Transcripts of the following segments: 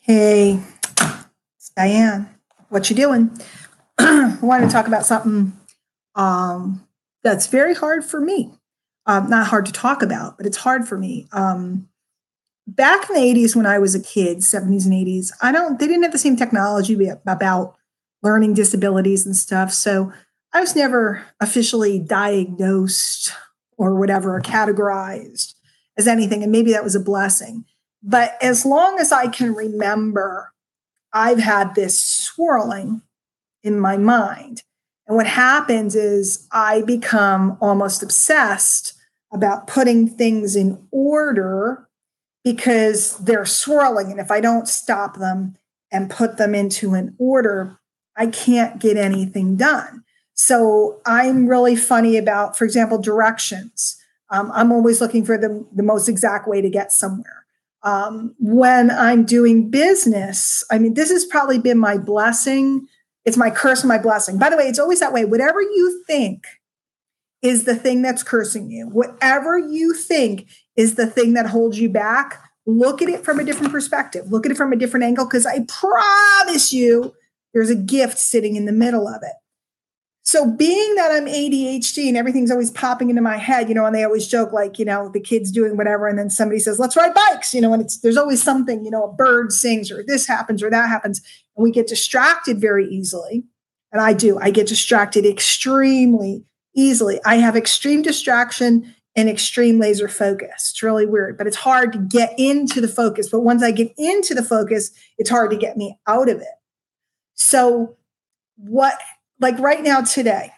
Hey, it's Diane. What you doing? I wanted to talk about something that's very hard for me. Not hard to talk about, but it's hard for me. Back in the 80s when I was a kid, 70s and 80s, they didn't have the same technology about learning disabilities and stuff. So I was never officially diagnosed or whatever, or categorized as anything. And maybe that was a blessing. But as long as I can remember, I've had this swirling in my mind. And what happens is I become almost obsessed about putting things in order because they're swirling. And if I don't stop them and put them into an order, I can't get anything done. So I'm really funny about, for example, directions. I'm always looking for the most exact way to get somewhere. When I'm doing business, I mean, this has probably been my blessing. It's my curse and my blessing. By the way, it's always that way. Whatever you think is the thing that's cursing you. Whatever you think is the thing that holds you back. Look at it from a different perspective. Look at it from a different angle, because I promise you there's a gift sitting in the middle of it. So being that I'm ADHD and everything's always popping into my head, and they always joke like, the kid's doing whatever. And then somebody says, let's ride bikes, and there's always something, a bird sings or this happens or that happens. And we get distracted very easily. And I get distracted extremely easily. I have extreme distraction and extreme laser focus. It's really weird, but it's hard to get into the focus. But once I get into the focus, it's hard to get me out of it. So like right now today,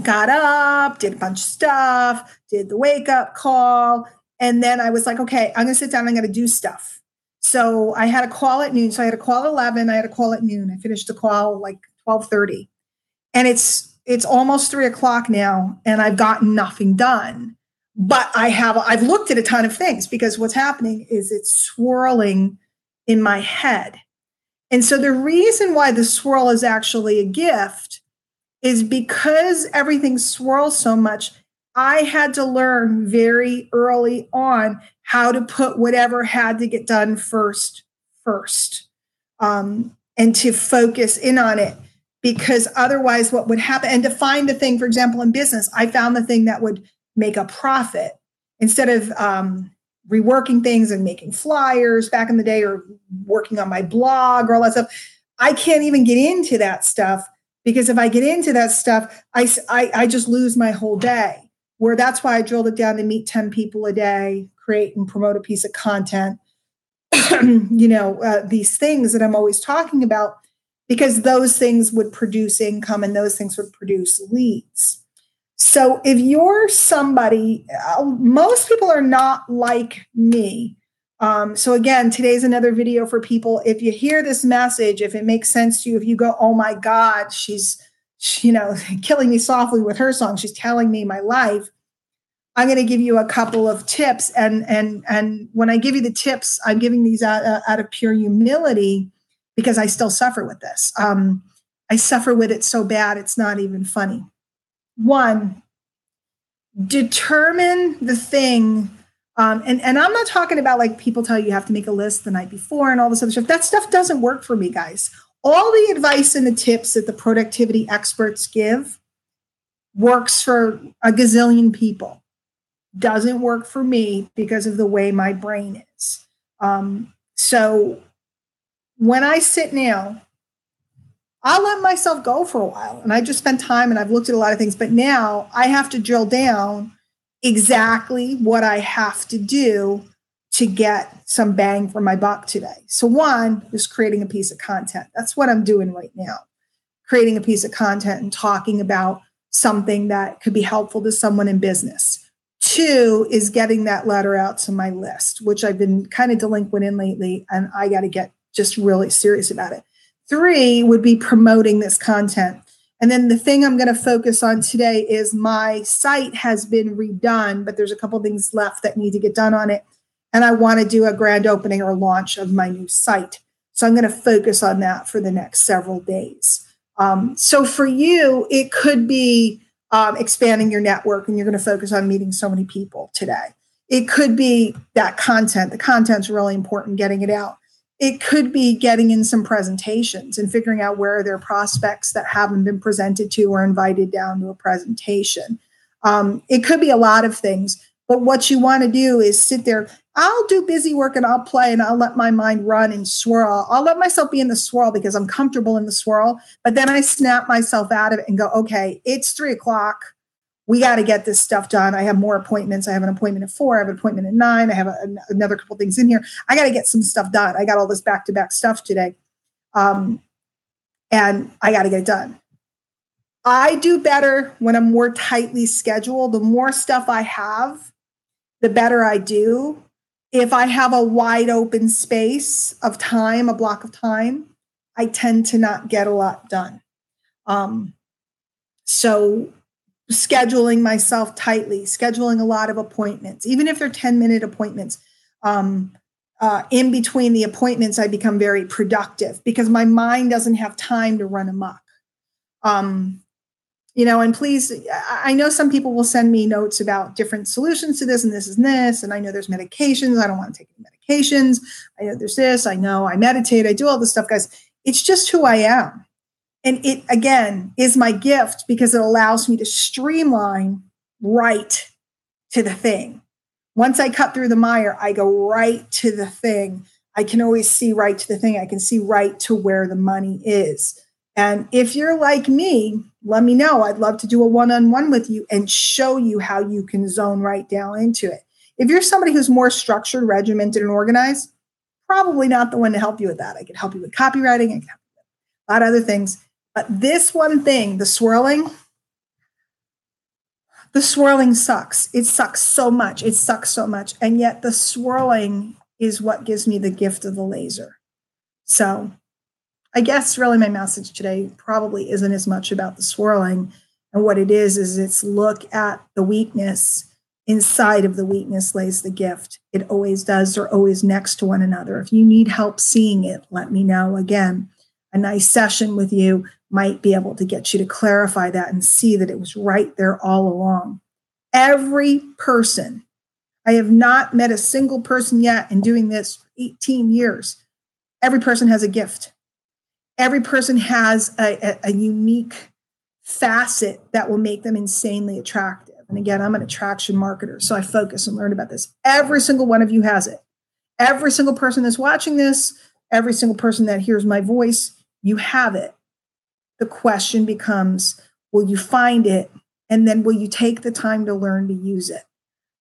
got up, did a bunch of stuff, did the wake up call. And then I was like, okay, I'm going to sit down. I'm going to do stuff. So I had a call at noon. So I had a call at 11. I had a call at noon. I finished the call like 12:30. And it's almost 3:00 now. And I've gotten nothing done. But I've looked at a ton of things, because what's happening is it's swirling in my head. And so the reason why the swirl is actually a gift is because everything swirls so much. I had to learn very early on how to put whatever had to get done first, and to focus in on it, because otherwise what would happen, and to find the thing, for example, in business, I found the thing that would make a profit instead of reworking things and making flyers back in the day, or working on my blog or all that stuff. I can't even get into that stuff, because if I get into that stuff, I just lose my whole day. Where that's why I drilled it down to meet 10 people a day, create and promote a piece of content, these things that I'm always talking about, because those things would produce income and those things would produce leads. So if you're somebody, most people are not like me. So again, today's another video for people. If you hear this message, if it makes sense to you, if you go, oh my God, she's killing me softly with her song, she's telling me my life, I'm going to give you a couple of tips. And when I give you the tips, I'm giving these out of pure humility, because I still suffer with this. I suffer with it so bad, it's not even funny. 1, determine the thing. And I'm not talking about like people tell you have to make a list the night before and all this other stuff. That stuff doesn't work for me, guys. All the advice and the tips that the productivity experts give works for a gazillion people. Doesn't work for me because of the way my brain is. So when I sit now, I'll let myself go for a while, and I just spend time and I've looked at a lot of things, but now I have to drill down exactly what I have to do to get some bang for my buck today. So 1 is creating a piece of content. That's what I'm doing right now. Creating a piece of content and talking about something that could be helpful to someone in business. 2 is getting that letter out to my list, which I've been kind of delinquent in lately, and I got to get just really serious about it. 3 would be promoting this content. And then the thing I'm going to focus on today is my site has been redone, but there's a couple things left that need to get done on it. And I want to do a grand opening or launch of my new site. So I'm going to focus on that for the next several days. So for you, it could be expanding your network, and you're going to focus on meeting so many people today. It could be that content. The content's really important, getting it out. It could be getting in some presentations and figuring out where there are prospects that haven't been presented to or invited down to a presentation. It could be a lot of things, but what you want to do is sit there. I'll do busy work and I'll play and I'll let my mind run and swirl. I'll let myself be in the swirl because I'm comfortable in the swirl, but then I snap myself out of it and go, okay, it's 3:00. We got to get this stuff done. I have more appointments. I have an appointment at 4. I have an appointment at 9. I have another couple things in here. I got to get some stuff done. I got all this back-to-back stuff today. And I got to get it done. I do better when I'm more tightly scheduled. The more stuff I have, the better I do. If I have a wide open space of time, a block of time, I tend to not get a lot done. So scheduling myself tightly, scheduling a lot of appointments, even if they're 10-minute appointments. In between the appointments, I become very productive because my mind doesn't have time to run amok. And please, I know some people will send me notes about different solutions to this and this and this. And I know there's medications. I don't want to take any medications. I know there's this. I know I meditate. I do all this stuff, guys. It's just who I am. And it, again, is my gift because it allows me to streamline right to the thing. Once I cut through the mire, I go right to the thing. I can always see right to the thing. I can see right to where the money is. And if you're like me, let me know. I'd love to do a one-on-one with you and show you how you can zone right down into it. If you're somebody who's more structured, regimented, and organized, probably not the one to help you with that. I could help you with copywriting. I can help you with a lot of other things. But this one thing, the swirling sucks. It sucks so much. It sucks so much. And yet the swirling is what gives me the gift of the laser. So I guess really my message today probably isn't as much about the swirling. And what it is it's look at the weakness. Inside of the weakness lays the gift. It always does. They're always next to one another. If you need help seeing it, let me know. Again, a nice session with you might be able to get you to clarify that and see that it was right there all along. Every person, I have not met a single person yet in doing this for 18 years. Every person has a gift. Every person has a unique facet that will make them insanely attractive. And again, I'm an attraction marketer, so I focus and learn about this. Every single one of you has it. Every single person that's watching this, every single person that hears my voice, you have it. The question becomes, will you find it? And then will you take the time to learn to use it?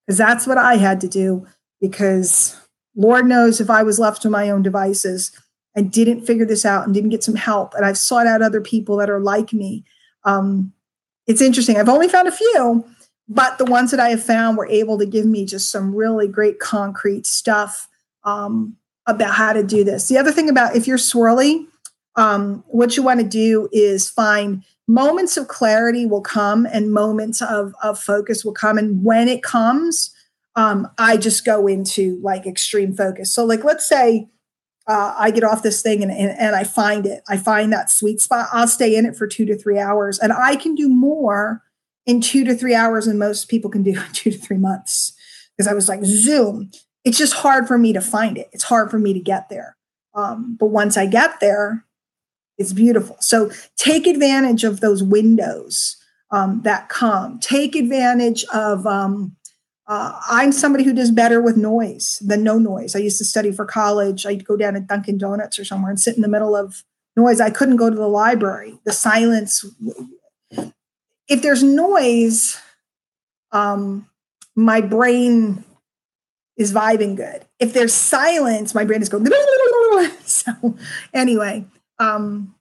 Because that's what I had to do, because Lord knows if I was left to my own devices and didn't figure this out and didn't get some help, and I've sought out other people that are like me. It's interesting. I've only found a few, but the ones that I have found were able to give me just some really great concrete stuff about how to do this. The other thing about if you're swirly, what you want to do is find moments of clarity will come and moments of focus will come. And when it comes, I just go into like extreme focus. So like, let's say I get off this thing and I find it. I find that sweet spot. I'll stay in it for 2 to 3 hours. And I can do more in 2 to 3 hours than most people can do in 2 to 3 months. Because I was like, zoom. It's just hard for me to find it. It's hard for me to get there. But once I get there, it's beautiful. So take advantage of those windows that come. Take advantage of, I'm somebody who does better with noise than no noise. I used to study for college. I'd go down to Dunkin' Donuts or somewhere and sit in the middle of noise. I couldn't go to the library. The silence. If there's noise, my brain is vibing good. If there's silence, my brain is going. So anyway,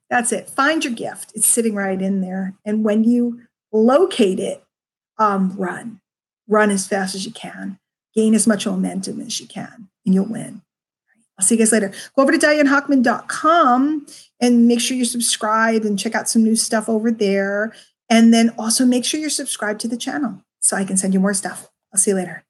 that's it. Find your gift. It's sitting right in there. And when you locate it, run as fast as you can, gain as much momentum as you can, and you'll win. I'll see you guys later. Go over to DianeHochman.com and make sure you subscribe and check out some new stuff over there. And then also make sure you're subscribed to the channel so I can send you more stuff. I'll see you later.